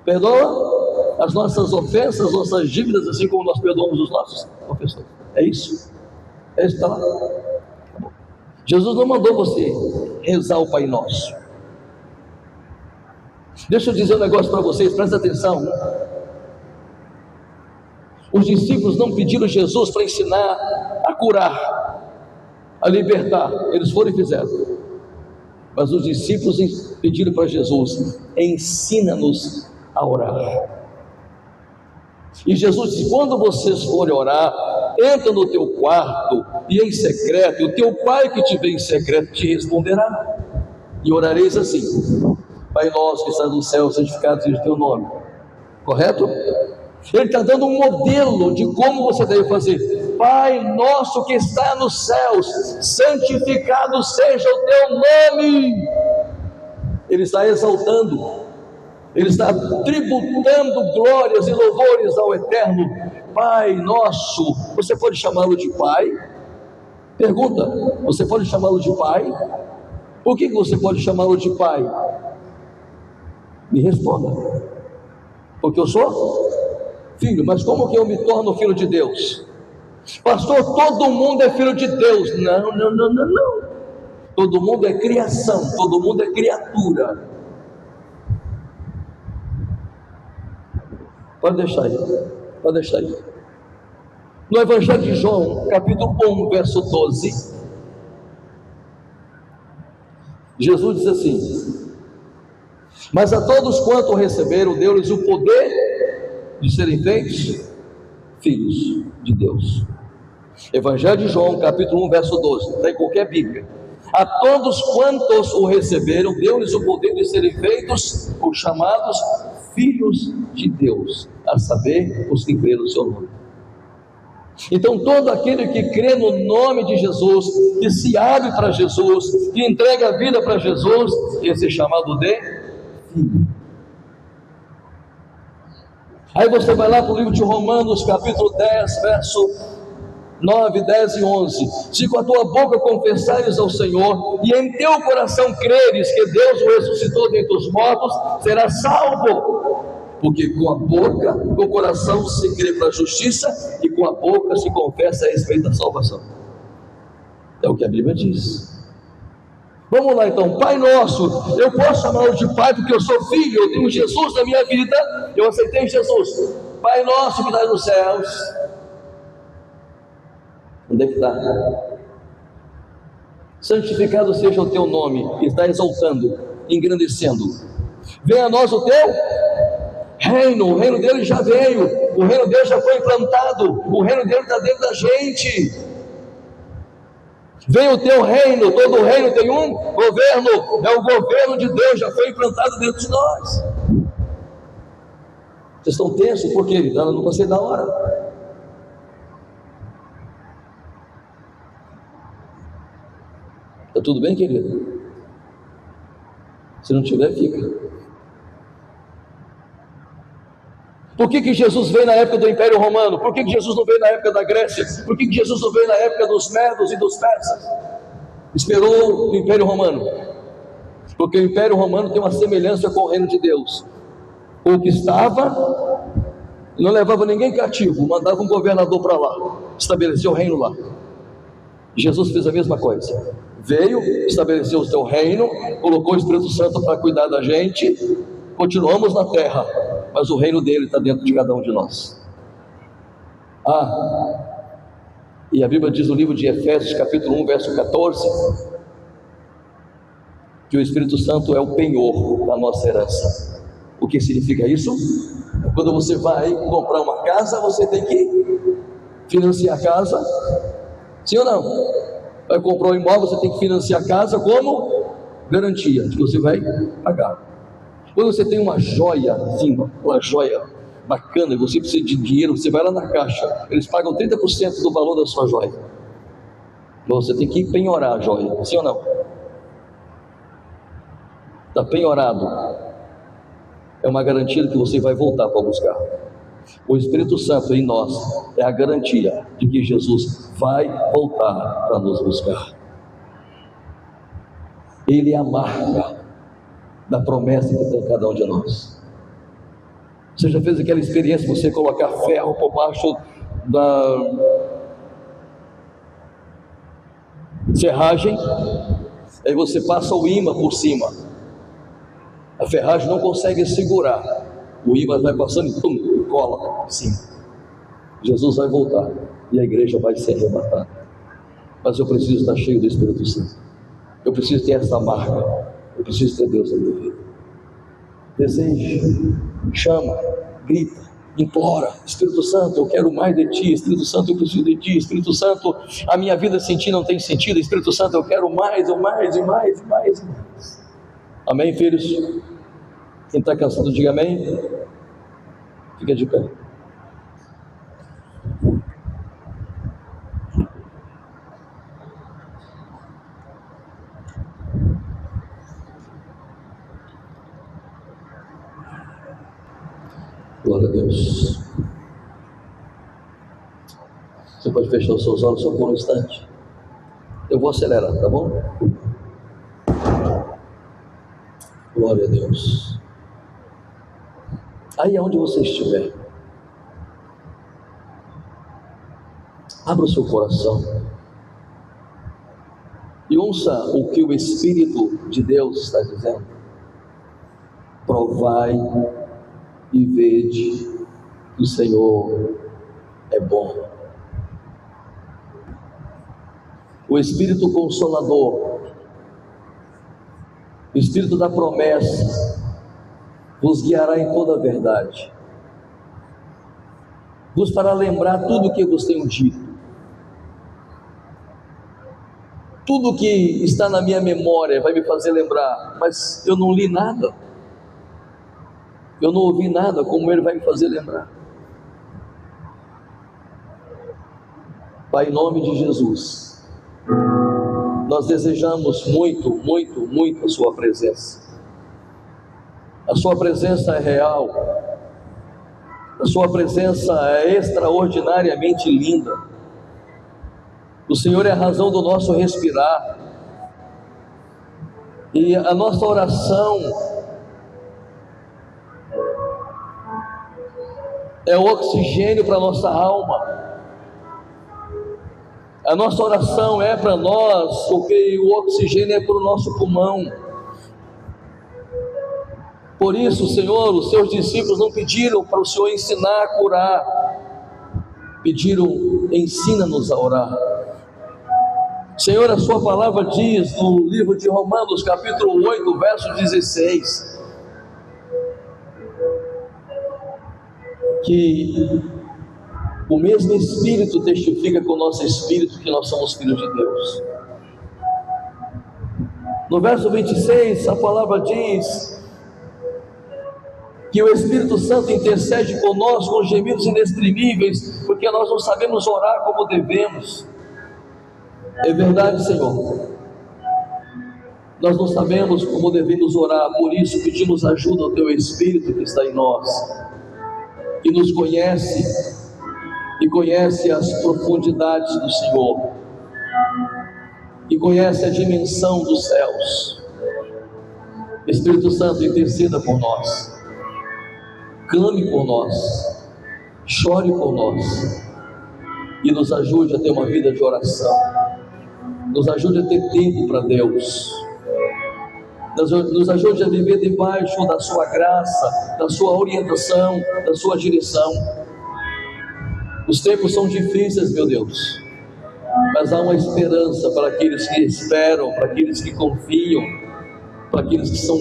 [SPEAKER 1] perdoa as nossas ofensas, nossas dívidas, assim como nós perdoamos os nossos ofensores. É isso? É isso que está lá. Jesus não mandou você rezar o Pai Nosso. Deixa eu dizer um negócio para vocês, presta atenção. Os discípulos não pediram Jesus para ensinar a curar, a libertar. Eles foram e fizeram. Mas os discípulos pediram para Jesus: ensina-nos a orar. E Jesus disse: quando vocês forem orar, entra no teu quarto e em secreto, e o teu pai que te vê em secreto te responderá. E orareis assim: Pai nosso que estás no céu, santificado seja o teu nome. Correto? Ele está dando um modelo de como você deve fazer. Pai nosso que está nos céus, santificado seja o teu nome. Ele está exaltando, ele está tributando glórias e louvores ao eterno Pai nosso. Você pode chamá-lo de Pai? Pergunta: você pode chamá-lo de Pai? Por que você pode chamá-lo de Pai? Me responda. Porque eu sou filho. Mas como que eu me torno filho de Deus? Pastor, todo mundo é filho de Deus. Não. Todo mundo é criação, todo mundo é criatura. Pode deixar aí. No Evangelho de João, capítulo 1, verso 12, Jesus diz assim: mas a todos quanto receberam, deu-lhes o poder de serem feitos filhos de Deus. Evangelho de João, capítulo 1, verso 12, está em qualquer Bíblia. A todos quantos o receberam, deu-lhes o poder de serem feitos ou chamados filhos de Deus, a saber, os que creram no seu nome. Então todo aquele que crê no nome de Jesus, que se abre para Jesus, que entrega a vida para Jesus, esse é chamado de filho. Aí você vai lá para o livro de Romanos, capítulo 10, verso 9, 10 e 11. Se com a tua boca confessares ao Senhor e em teu coração creres que Deus o ressuscitou dentre os mortos, serás salvo. Porque com a boca, com o coração se crê para a justiça, e com a boca se confessa a respeito da salvação. É o que a Bíblia diz. Vamos lá então. Pai nosso, eu posso chamá-lo de Pai porque eu sou filho, eu tenho Jesus na minha vida, eu aceitei Jesus. Pai nosso que está nos céus. Onde é que está? Santificado seja o teu nome. Está exaltando, engrandecendo. Venha a nós o teu reino. O reino dele já veio, o reino dele já foi implantado, o reino dele está dentro da gente. Venha o teu reino. Todo reino tem um governo, é o governo de Deus, já foi implantado dentro de nós. Vocês estão tensos porque ele não passei da hora. Está tudo bem, querido? Se não tiver, fica. Por que Jesus veio na época do Império Romano? Por que Jesus não veio na época da Grécia? Por que Jesus não veio na época dos medos e dos persas? Esperou o Império Romano. Porque o Império Romano tem uma semelhança com o reino de Deus. O que estava, não levava ninguém cativo, mandava um governador para lá, estabeleceu o reino lá. Jesus fez a mesma coisa. Veio, estabeleceu o seu reino, colocou o Espírito Santo para cuidar da gente. Continuamos na terra, mas o reino dele está dentro de cada um de nós. E a Bíblia diz no livro de Efésios, capítulo 1, verso 14, que o Espírito Santo é o penhor da nossa herança. O que significa isso? Quando você vai comprar uma casa, você tem que financiar a casa, sim ou não? Vai comprar um imóvel, você tem que financiar a casa como garantia de que você vai pagar. Quando você tem uma joia, sim, uma joia, bacana, você precisa de dinheiro, você vai lá na caixa, eles pagam 30% do valor da sua joia. Você tem que penhorar a joia, sim ou não? Está penhorado, é uma garantia de que você vai voltar para buscar. O Espírito Santo em nós é a garantia de que Jesus vai voltar para nos buscar. Ele é a marca da promessa que tem em cada um de nós. Você já fez aquela experiência de você colocar ferro por baixo da ferragem, aí você passa o ímã por cima, a ferragem não consegue segurar, o ímã vai passando e pum, cola em cima. Jesus vai voltar e a igreja vai ser arrebatada. Mas eu preciso estar cheio do Espírito Santo, eu preciso ter essa marca, eu preciso ter Deus na minha vida. Deseja, chama, grita, implora: Espírito Santo, eu quero mais de Ti. Espírito Santo, eu preciso de Ti. Espírito Santo, a minha vida sem Ti não tem sentido. Espírito Santo, eu quero mais, e mais, e mais, e mais, e mais. Amém, filhos? Quem está cansado, diga amém. Fica de pé. Glória a Deus. Você pode fechar os seus olhos só por um instante. Eu vou acelerar, tá bom? Glória a Deus. Aí onde você estiver, abra o seu coração e ouça o que o Espírito de Deus está dizendo. Provai e vede que o Senhor é bom. O Espírito Consolador, o Espírito da promessa, vos guiará em toda a verdade, vos fará lembrar tudo o que eu vos tenho dito, tudo que está na minha memória vai me fazer lembrar. Mas eu não li nada, eu não ouvi nada, como Ele vai me fazer lembrar? Pai, em nome de Jesus, nós desejamos muito, muito, muito a Sua presença. A Sua presença é real, a Sua presença é extraordinariamente linda. O Senhor é a razão do nosso respirar, e a nossa oração é o oxigênio para a nossa alma. A nossa oração é para nós, porque o oxigênio é para o nosso pulmão. Por isso, Senhor, os Seus discípulos não pediram para o Senhor ensinar a curar, pediram: ensina-nos a orar. Senhor, a Sua palavra diz no livro de Romanos, capítulo 8, verso 16, que o mesmo Espírito testifica com o nosso Espírito que nós somos filhos de Deus. No verso 26, a palavra diz que o Espírito Santo intercede por nós com gemidos inexprimíveis, porque nós não sabemos orar como devemos. É verdade, Senhor, nós não sabemos como devemos orar, por isso pedimos ajuda ao Teu Espírito que está em nós, que nos conhece e conhece as profundidades do Senhor, e conhece a dimensão dos céus. Espírito Santo, interceda por nós, clame por nós, chore por nós, e nos ajude a ter uma vida de oração, nos ajude a ter tempo para Deus, nos ajude a viver debaixo da Sua graça, da Sua orientação, da Sua direção. Os tempos são difíceis, meu Deus, mas há uma esperança para aqueles que esperam, para aqueles que confiam, para aqueles que são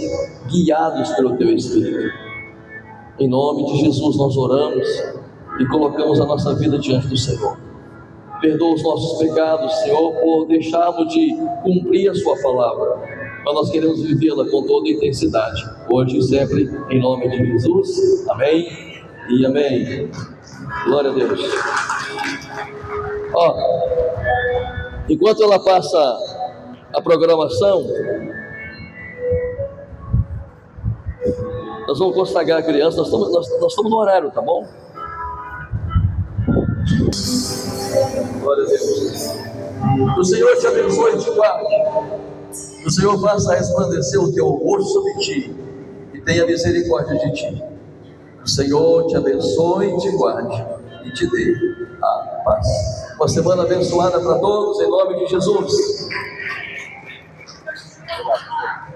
[SPEAKER 1] guiados pelo Teu Espírito. Em nome de Jesus nós oramos e colocamos a nossa vida diante do Senhor. Perdoa os nossos pecados, Senhor, por deixarmos de cumprir a Sua palavra, mas nós queremos vivê-la com toda intensidade, hoje e sempre, em nome de Jesus. Amém E amém. Glória a Deus. Ó, enquanto ela passa a programação, nós vamos consagrar a criança. Nós estamos no horário, tá bom? Glória a Deus. O Senhor te abençoe e te guarde. O Senhor faça resplandecer o teu rosto sobre ti e tenha misericórdia de ti. O Senhor te abençoe, te guarde e te dê a paz. Uma semana abençoada para todos, em nome de Jesus.